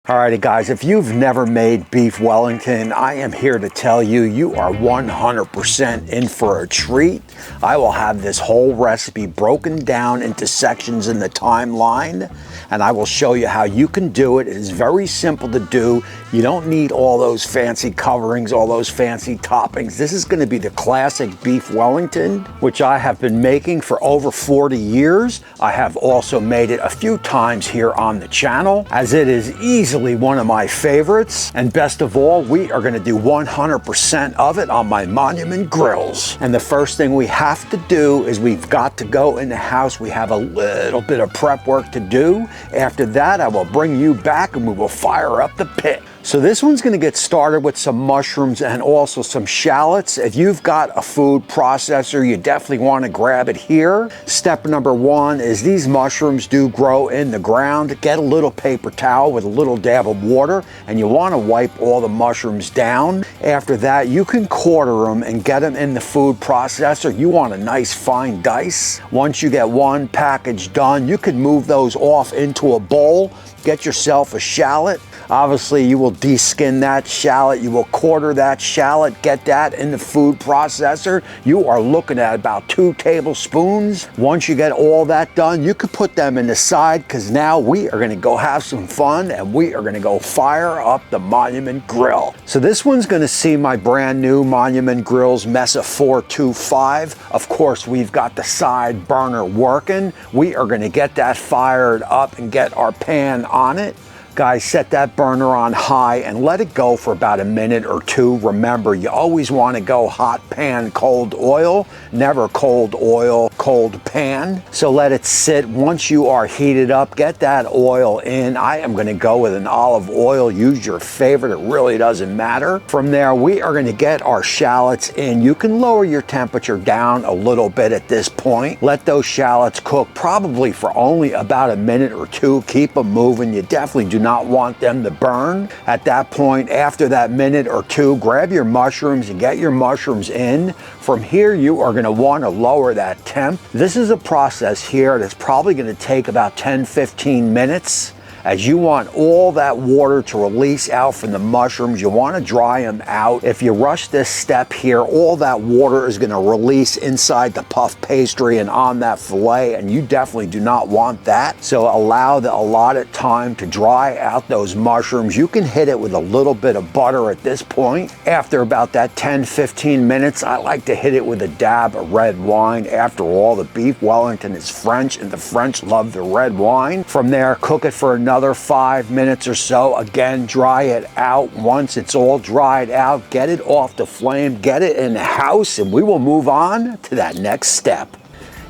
Alrighty guys, if you've never made beef Wellington, I am here to tell you, you are 100% in for a treat. I will have this whole recipe broken down into sections in the timeline, and I will show you how you can do it. It is very simple to do. You don't need all those fancy coverings, all those fancy toppings. This is going to be the classic beef Wellington, which I have been making for over 40 years. I have also made it a few times here on the channel, as it is easily one of my favorites. And best of all, we are going to do 100% of it on my Monument grills. And the first thing we have to do is we've got to go in the house. We have a little bit of prep work to do. After that, I will bring you back and we will fire up the pit. So this one's going to get started with some mushrooms and also some shallots. If you've got a food processor, you definitely want to grab it here. Step number one is these mushrooms do grow in the ground. Get a little paper towel with a little dab of water, and you want to wipe all the mushrooms down. After that, you can quarter them and get them in the food processor. You want a nice fine dice. Once you get one package done, you can move those off into a bowl. Get yourself a shallot. Obviously, you will de-skin that shallot. You will quarter that shallot, get that in the food processor. You are looking at about 2 tablespoons. Once you get all that done, you can put them in the side, because now we are going to go have some fun and we are going to go fire up the Monument grill. So this one's going to see my brand new Monument grills Mesa 425. Of course, we've got the side burner working. We are going to get that fired up and get our pan on it. Guys, set that burner on high and let it go for about a minute or two. Remember, you always want to go hot pan, cold oil, never cold oil, cold pan. So let it sit. Once you are heated up, get that oil in. I am going to go with an olive oil. Use your favorite. It really doesn't matter. From there, we are going to get our shallots in. You can lower your temperature down a little bit at this point. Let those shallots cook probably for only about a minute or two. Keep them moving. You definitely do not want them to burn. At that point, after that minute or two, grab your mushrooms and get your mushrooms in. From here, you are going to want to lower that temp. This is a process here that's probably going to take about 10-15 minutes. As you want all that water to release out from the mushrooms, you want to dry them out. If you rush this step here, all that water is going to release inside the puff pastry and on that fillet, and you definitely do not want that. So allow the allotted time to dry out those mushrooms. You can hit it with a little bit of butter at this point. After about that 10-15 minutes, I like to hit it with a dab of red wine. After all, the beef Wellington is French, and the French love the red wine. From there, cook it for another 5 minutes or so. Again, dry it out. Once it's all dried out, get it off the flame, get it in the house, and we will move on to that next step.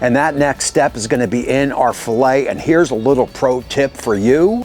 And that next step is going to be in our fillet. And here's a little pro tip for you.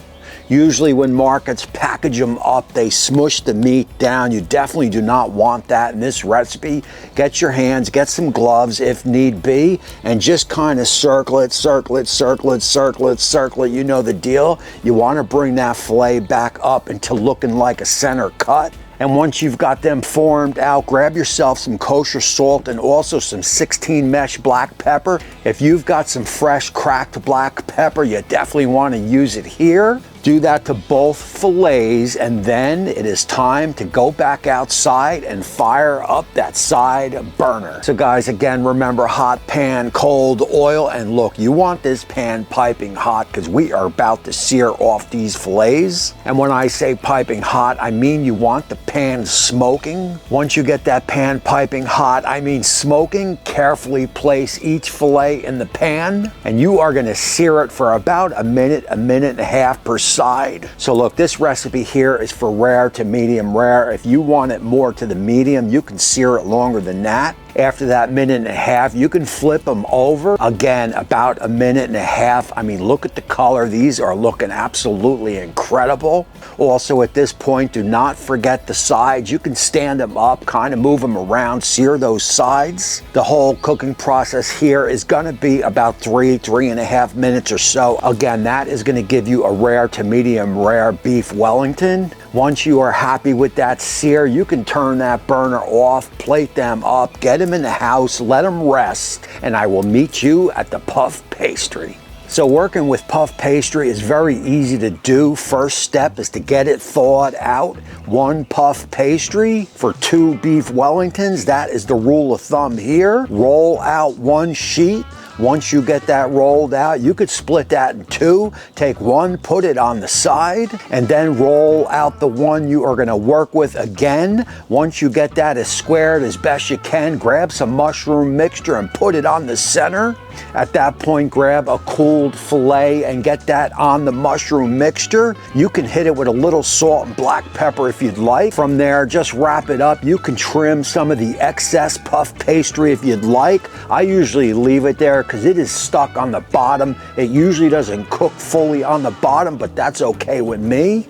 Usually when markets package them up, they smush the meat down. You definitely do not want that in this recipe. Get your hands, get some gloves if need be, and just kind of circle it, circle it, circle it, circle it, circle it. You know the deal. You want to bring that fillet back up into looking like a center cut. And once you've got them formed out, grab yourself some kosher salt and also some 16 mesh black pepper. If you've got some fresh cracked black pepper, you definitely want to use it here. Do that to both fillets, and then it is time to go back outside and fire up that side burner. So guys, again, remember, hot pan, cold oil, and look, you want this pan piping hot because we are about to sear off these fillets. And when I say piping hot, I mean you want the pan smoking. Once you get that pan piping hot, I mean smoking, carefully place each fillet in the pan, and you are going to sear it for about a minute and a half per side. So look, this recipe here is for rare to medium rare. If you want it more to the medium, you can sear it longer than that. After that minute and a half, you can flip them over. Again, about a minute and a half. I mean, look at the color. These are looking absolutely incredible. Also, at this point, do not forget the sides. You can stand them up, kind of move them around, sear those sides. The whole cooking process here is going to be about 3.5 minutes or so. Again, that is going to give you a rare to medium rare beef Wellington. Once you are happy with that sear, you can turn that burner off, plate them up, get them in the house, let them rest, and I will meet you at the puff pastry. So working with puff pastry is very easy to do. First step is to get it thawed out. 1 puff pastry for 2 beef Wellingtons. That is the rule of thumb here. Roll out 1 sheet. Once you get that rolled out, you could split that in 2. Take 1, put it on the side, and then roll out the one you are gonna work with again. Once you get that as squared as best you can, grab some mushroom mixture and put it on the center. At that point, grab a cooled fillet and get that on the mushroom mixture. You can hit it with a little salt and black pepper if you'd like. From there, just wrap it up. You can trim some of the excess puff pastry if you'd like. I usually leave it there because it is stuck on the bottom. It usually doesn't cook fully on the bottom, but that's okay with me.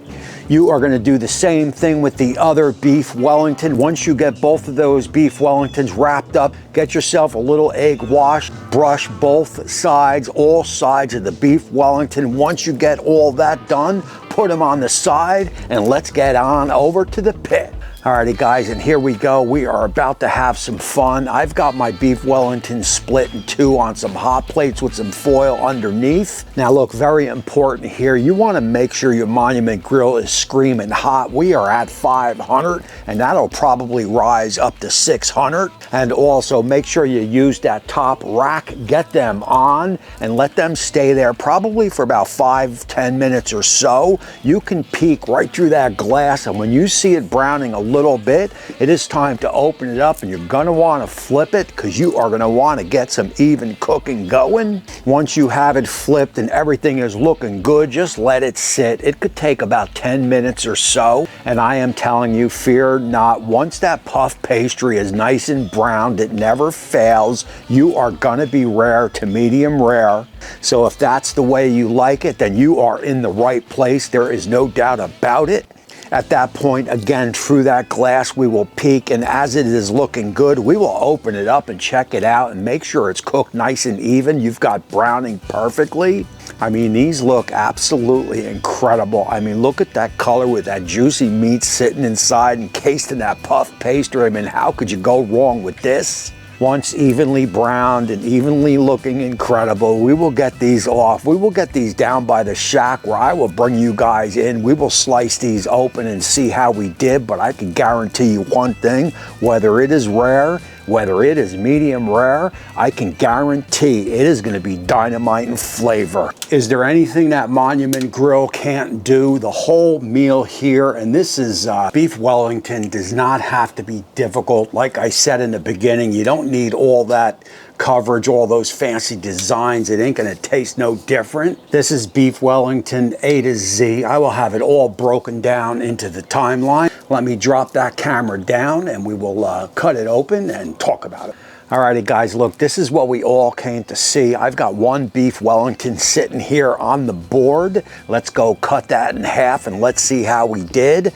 You are going to do the same thing with the other beef Wellington. Once you get both of those beef Wellingtons wrapped up, get yourself a little egg wash, brush both sides, all sides of the beef Wellington. Once you get all that done, put them on the side and let's get on over to the pit. Alrighty guys, and here we go. We are about to have some fun. I've got my beef Wellington split in 2 on some hot plates with some foil underneath. Now look, very important here. You want to make sure your Monument grill is screaming hot. We are at 500 and that'll probably rise up to 600. And also make sure you use that top rack. Get them on and let them stay there probably for about 5-10 minutes or so. You can peek right through that glass, and when you see it browning a little bit, it is time to open it up, and you're gonna want to flip it because you are gonna want to get some even cooking going. Once you have it flipped and everything is looking good, just let it sit. It could take about 10 minutes or so, and I am telling you, fear not, once that puff pastry is nice and browned, it never fails. You are gonna be rare to medium rare. So if that's the way you like it, then you are in the right place. There is no doubt about it. At that point, again, through that glass, we will peek, and as it is looking good, we will open it up and check it out and make sure it's cooked nice and even. You've got browning perfectly. I mean, these look absolutely incredible. I mean, look at that color with that juicy meat sitting inside, encased in that puff pastry. I mean, how could you go wrong with this? Once evenly browned and evenly looking incredible, we will get these off. We will get these down by the shack where I will bring you guys in. We will slice these open and see how we did, but I can guarantee you one thing, whether it is rare, whether it is medium rare, I can guarantee it is going to be dynamite in flavor. Is there anything that Monument Grill can't do? The whole meal here, and this is beef Wellington, does not have to be difficult. Like I said in the beginning, you don't need all that coverage, all those fancy designs. It ain't gonna taste no different. This is beef Wellington A to Z. I will have it all broken down into the timeline. Let me drop that camera down and we will cut it open and talk about it. Alrighty guys, look, this is what we all came to see. I've got 1 beef Wellington sitting here on the board. Let's go cut that in half and let's see how we did.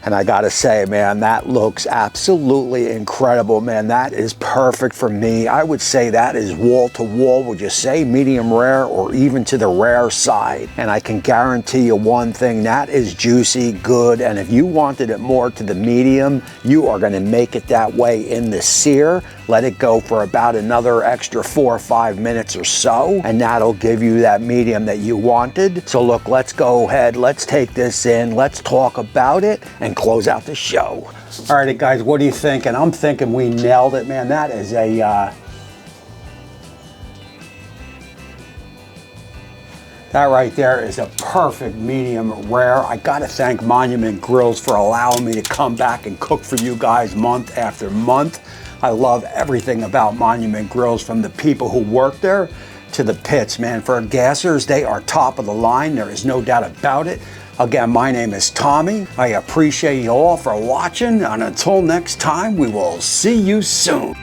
And I gotta say, man, that looks absolutely incredible, man. That is perfect for me. I would say that is wall to wall. Would you say medium rare or even to the rare side? And I can guarantee you one thing, that is juicy, good. And if you wanted it more to the medium, you are gonna make it that way in the sear. Let it go for about another extra 4 or 5 minutes or so, and that'll give you that medium that you wanted. So look, let's go ahead, let's take this in, let's talk about it, and close out the show. All right, guys, what do you think? And I'm thinking we nailed it, man. That is a, that right there is a perfect medium rare. I gotta thank Monument Grills for allowing me to come back and cook for you guys month after month. I love everything about Monument Grills, from the people who work there to the pits, man. For gassers, they are top of the line. There is no doubt about it. Again, my name is Tommy. I appreciate you all for watching, and until next time, we will see you soon.